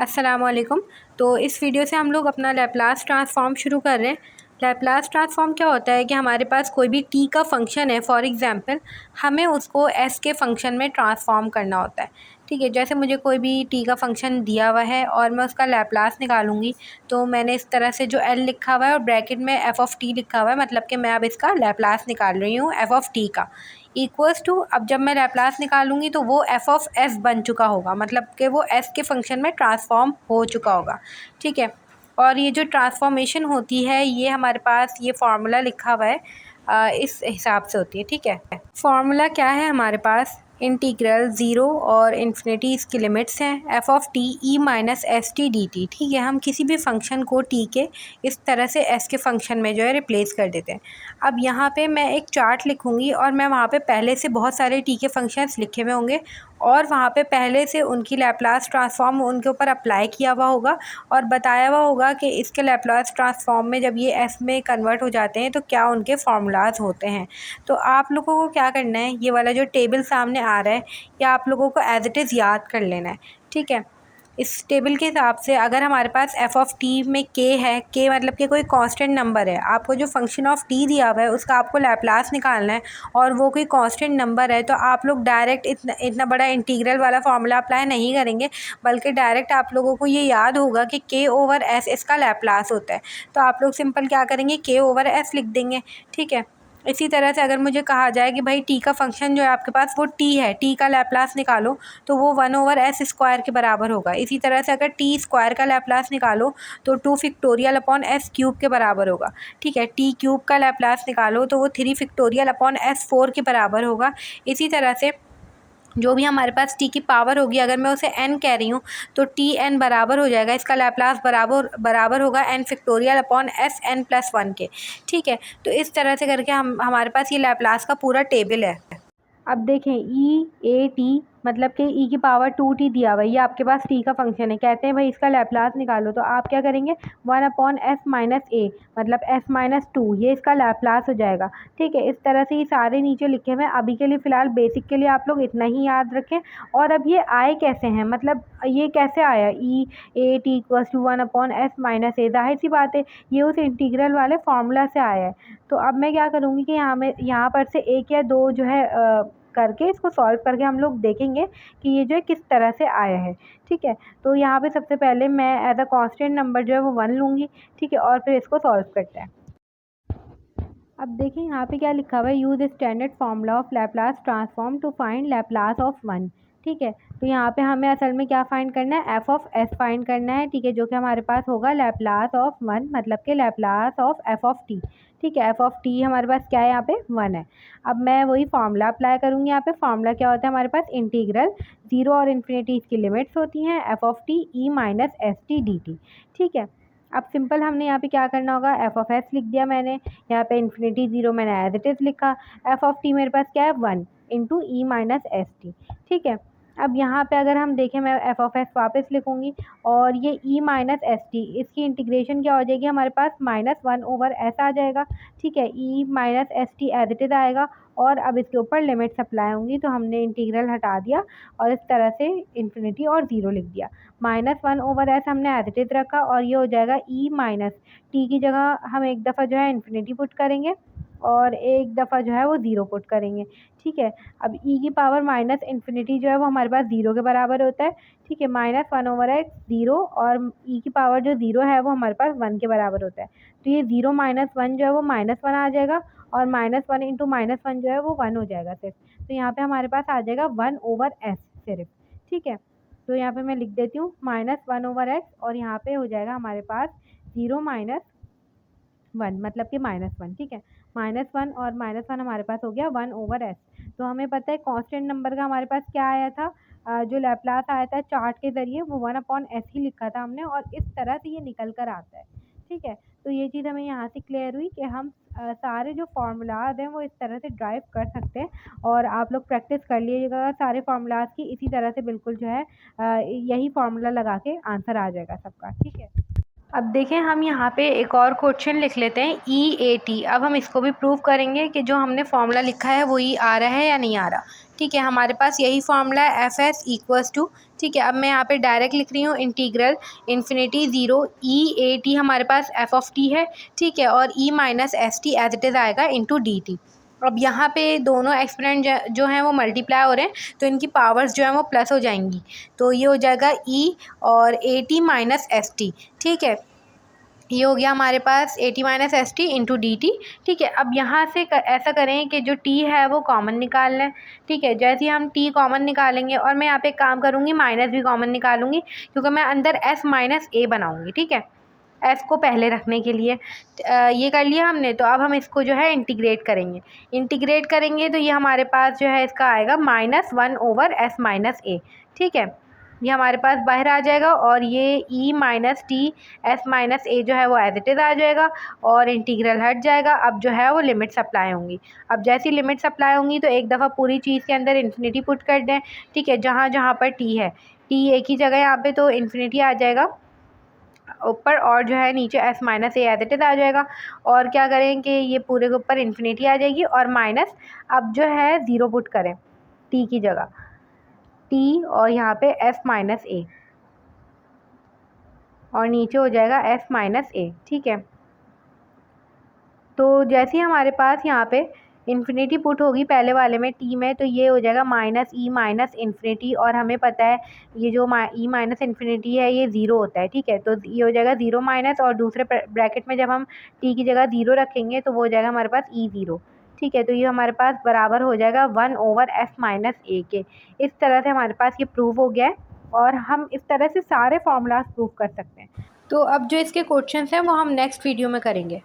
अस्सलामुअलैकुम। तो इस वीडियो से हम लोग अपना लैप्लास ट्रांसफॉर्म शुरू कर रहे हैं। लैप्लास ट्रांसफॉर्म क्या होता है कि हमारे पास कोई भी टी का फंक्शन है, फॉर एग्ज़ाम्पल हमें उसको एस के फंक्शन में ट्रांसफॉर्म करना होता है। ठीक है, जैसे मुझे कोई भी टी का फंक्शन दिया हुआ है और मैं उसका लैप्लास निकालूंगी, तो मैंने इस तरह से जो एल लिखा हुआ है और ब्रैकेट में एफ़ ऑफ़ टी लिखा हुआ है, मतलब कि मैं अब इसका लैप्लास निकाल रही हूँ एफ़ ऑफ़ टी का, इक्वल्स टू, अब जब मैं लैप्लास निकालूंगी तो वो एफ़ ऑफ़ एस बन चुका होगा, मतलब कि वो एस के फंक्शन में ट्रांसफॉर्म हो चुका होगा। ठीक है, और ये जो ट्रांसफॉर्मेशन होती है ये हमारे पास ये फार्मूला लिखा हुआ है, इस हिसाब से होती है। ठीक है, फार्मूला क्या है हमारे पास, इंटीग्रल ज़ीरो और इन्फिनिटी इसकी लिमिट्स हैं, F of T E minus S T D T. ठीक है, हम किसी भी फंक्शन को टी के इस तरह से एस के फंक्शन में जो है रिप्लेस कर देते हैं। अब यहाँ पे मैं एक चार्ट लिखूँगी और मैं वहाँ पे पहले से बहुत सारे टी के फंक्शंस लिखे हुए होंगे और वहाँ पे पहले से उनकी लैप्लास ट्रांसफॉर्म उनके ऊपर अप्लाई किया हुआ होगा और बताया हुआ होगा कि इसके लैप्लास ट्रांसफॉर्म में जब ये एस में कन्वर्ट हो जाते हैं तो क्या उनके फार्मूलाज होते हैं। तो आप लोगों को क्या करना है, ये वाला जो टेबल सामने आ रहा है या आप लोगों को एज इट इज़ याद कर लेना है। ठीक है, इस टेबल के हिसाब से अगर हमारे पास एफ़ ऑफ़ टी में के है, के मतलब कि कोई कांस्टेंट नंबर है, आपको जो फंक्शन ऑफ टी दिया हुआ है उसका आपको लैप्लास निकालना है और वो कोई कांस्टेंट नंबर है, तो आप लोग डायरेक्ट इतना इतना बड़ा इंटीग्रल वाला फार्मूला अप्लाई नहीं करेंगे, बल्कि डायरेक्ट आप लोगों को ये याद होगा कि के ओवर एस इसका लैप्लास होता है। तो आप लोग सिंपल क्या करेंगे, के ओवर एस लिख देंगे। ठीक है, इसी तरह से अगर मुझे कहा जाए कि भाई टी का फंक्शन जो है आपके पास वो टी है, टी का लैप्लास निकालो, तो वो वन ओवर एस स्क्वायर के बराबर होगा। इसी तरह से अगर टी स्क्वायर का लैप्लास निकालो तो two factorial upon S cube के बराबर होगा। ठीक है, टी क्यूब का लैप्लास निकालो तो वो three factorial upon S four के बराबर होगा। इसी तरह से जो भी हमारे पास टी की पावर होगी, अगर मैं उसे एन कह रही हूँ तो टी एन बराबर हो जाएगा, इसका लैप्लास बराबर बराबर होगा N factorial upon S N plus one के। ठीक है, तो इस तरह से करके हमारे पास ये लैप्लास का पूरा टेबल है। अब देखें, ई ए टी मतलब कि ई की पावर टू टी दिया हुआ है, ये आपके पास टी का फंक्शन है, कहते हैं भाई इसका लैप्लास निकालो, तो आप क्या करेंगे, वन अपॉन एस माइनस ए मतलब एस माइनस टू, ये इसका लैप्लास हो जाएगा। ठीक है, इस तरह से ये सारे नीचे लिखे हुए हैं। अभी के लिए फ़िलहाल बेसिक के लिए आप लोग इतना ही याद रखें। और अब ये आए कैसे हैं, मतलब ये कैसे आया, E A T equals to one upon S minus A, जाहिर सी बात है ये उस इंटीग्रल वाले फार्मूला से आया है। तो अब मैं क्या करूँगी कि यहाँ पर से एक या दो जो है करके इसको सॉल्व करके हम लोग देखेंगे कि ये जो है किस तरह से आया है। ठीक है, तो यहाँ पे सबसे पहले मैं एज अ कांस्टेंट नंबर जो है वो वन लूँगी। ठीक है, और फिर इसको सॉल्व करते हैं। अब देखिए यहाँ पे क्या लिखा हुआ है, use standard formula of Laplace transform to find Laplace of one. ठीक है, तो यहाँ पे हमें असल में क्या फाइंड करना है, एफ ऑफ एस फाइंड करना है। ठीक है, जो कि हमारे पास होगा लैप्लास ऑफ वन, मतलब कि Laplace of F of T. ठीक है, एफ ऑफ टी हमारे पास क्या है, यहाँ पे वन है। अब मैं वही फार्मूला अप्लाई करूँगी। यहाँ पे फार्मूला क्या होता है हमारे पास, इंटीग्रल ज़ीरो और इन्फिनिटी इसकी लिमिट्स होती हैं, F of T E minus S T D T. ठीक है, अब सिंपल हमने यहाँ पे क्या करना होगा, एफ ऑफ एस लिख दिया मैंने, यहाँ पे इन्फिनिटी ज़ीरो मैंने एज इट इज़ लिखा, एफ ऑफ टी मेरे पास क्या है, वन इंटू ई माइनस एस टी। ठीक है, अब यहाँ पे अगर हम देखें, मैं एफ ऑफ एस वापस लिखूँगी और ये ई माइनस एस टी, इसकी इंटीग्रेशन क्या हो जाएगी हमारे पास, माइनस वन ओवर एस आ जाएगा। ठीक है, E minus S T as it is आएगा और अब इसके ऊपर लिमिट्स अप्लाई होंगी, तो हमने इंटीग्रल हटा दिया और इस तरह से इन्फिनिटी और ज़ीरो लिख दिया। माइनस वन ओवर एस हमने एज इट इज़ रखा और ये हो जाएगा ई माइनस टी की जगह हम एक दफ़ा जो है इन्फिनिटी पुट करेंगे और एक दफ़ा जो है वो ज़ीरो पुट करेंगे। ठीक है, अब ई की पावर माइनस इन्फिनिटी जो है वो हमारे पास ज़ीरो के बराबर होता है। ठीक है, minus one over x zero और ई की पावर जो ज़ीरो है वो हमारे पास वन के बराबर होता है। तो ये ज़ीरो माइनस वन जो है वो माइनस वन आ जाएगा और minus one into minus one जो है वो वन हो जाएगा सिर्फ। तो यहाँ पे हमारे पास आ जाएगा वन ओवर एस सिर्फ। ठीक है, तो यहाँ पे मैं लिख देती हूँ माइनस वन ओवर एक्स और यहाँ पे हो जाएगा हमारे पास ज़ीरो माइनस वन मतलब कि माइनस वन। ठीक है, माइनस वन और माइनस वन हमारे पास हो गया वन ओवर एस। तो हमें पता है कांस्टेंट नंबर का हमारे पास क्या आया था, जो लैप्लास आया था चार्ट के ज़रिए वो वन अपॉन एस ही लिखा था हमने और इस तरह से ये निकल कर आता है। ठीक है, तो ये चीज़ हमें यहाँ से क्लियर हुई कि हम सारे जो फार्मूलाज हैं वो इस तरह से ड्राइव कर सकते हैं और आप लोग प्रैक्टिस कर लीजिएगा सारे फार्मूलाज की, इसी तरह से बिल्कुल जो है यही फार्मूला लगा के आंसर आ जाएगा सबका। ठीक है, अब देखें, हम यहाँ पे एक और क्वेश्चन लिख लेते हैं EAT। अब हम इसको भी प्रूव करेंगे कि जो हमने फार्मूला लिखा है वही आ रहा है या नहीं आ रहा। ठीक है, हमारे पास यही फार्मूला है FS इक्वल्स टू, ठीक है, अब मैं यहाँ पे डायरेक्ट लिख रही हूँ इंटीग्रल इन्फिनिटी ज़ीरो EAT हमारे पास f ऑफ t है, ठीक है, और e minus S T as it is आएगा इंटू dt। अब यहाँ पे दोनों एक्सपोनेंट जो हैं वो मल्टीप्लाई हो रहे हैं, तो इनकी पावर्स जो हैं वो प्लस हो जाएंगी, तो ये हो जाएगा e और AT माइनस एस टी। ठीक है, ये हो गया हमारे पास AT minus S T into D T. ठीक है, अब यहाँ से ऐसा करें कि जो t है वो कॉमन निकाल लें। ठीक है, जैसे ही हम t कॉमन निकालेंगे, और मैं यहाँ पे एक काम करूँगी, माइनस भी कॉमन निकालूंगी, क्योंकि मैं अंदर s माइनस a बनाऊँगी। ठीक है, s को पहले रखने के लिए ये कर लिया हमने। तो अब हम इसको जो है इंटीग्रेट करेंगे, तो ये हमारे पास जो है इसका आएगा -1/s-a। ठीक है, ये हमारे पास बाहर आ जाएगा, और ये e minus T S minus A जो है वो एज इट इज़ आ जाएगा, और इंटीग्रल हट जाएगा। अब जो है वो लिमिट्स अप्लाई होंगी। अब जैसी लिमिट्स अप्लाई होंगी तो एक दफ़ा पूरी चीज़ के अंदर इन्फिनिटी पुट कर दें। ठीक है, जहाँ जहाँ पर t है, t एक ही जगह यहाँ पे, तो इन्फिनिटी आ जाएगा ऊपर, और जो है नीचे s minus A as it is आ जाएगा। और क्या करें कि ये पूरे के ऊपर इन्फिनिटी आ जाएगी, और माइनस अब जो है ज़ीरो पुट करें t की जगह, t और यहाँ पे s माइनस ए, और नीचे हो जाएगा s माइनस ए। ठीक है, तो जैसे ही हमारे पास यहाँ पे इन्फिनिटी पुट होगी पहले वाले में t में, तो ये हो जाएगा -e माइनस इन्फिनिटी, और हमें पता है ये जो e माइनस इन्फिनिटी है ये ज़ीरो होता है। ठीक है, तो ये हो जाएगा ज़ीरो माइनस, और दूसरे ब्रैकेट में जब हम t की जगह ज़ीरो रखेंगे तो वो हो जाएगा हमारे पास e0। ठीक है, तो ये हमारे पास बराबर हो जाएगा 1/s माइनस a के। इस तरह से हमारे पास ये प्रूव हो गया है, और हम इस तरह से सारे फार्मूलाज प्रूव कर सकते हैं। तो अब जो इसके क्वेश्चंस हैं वो हम नेक्स्ट वीडियो में करेंगे।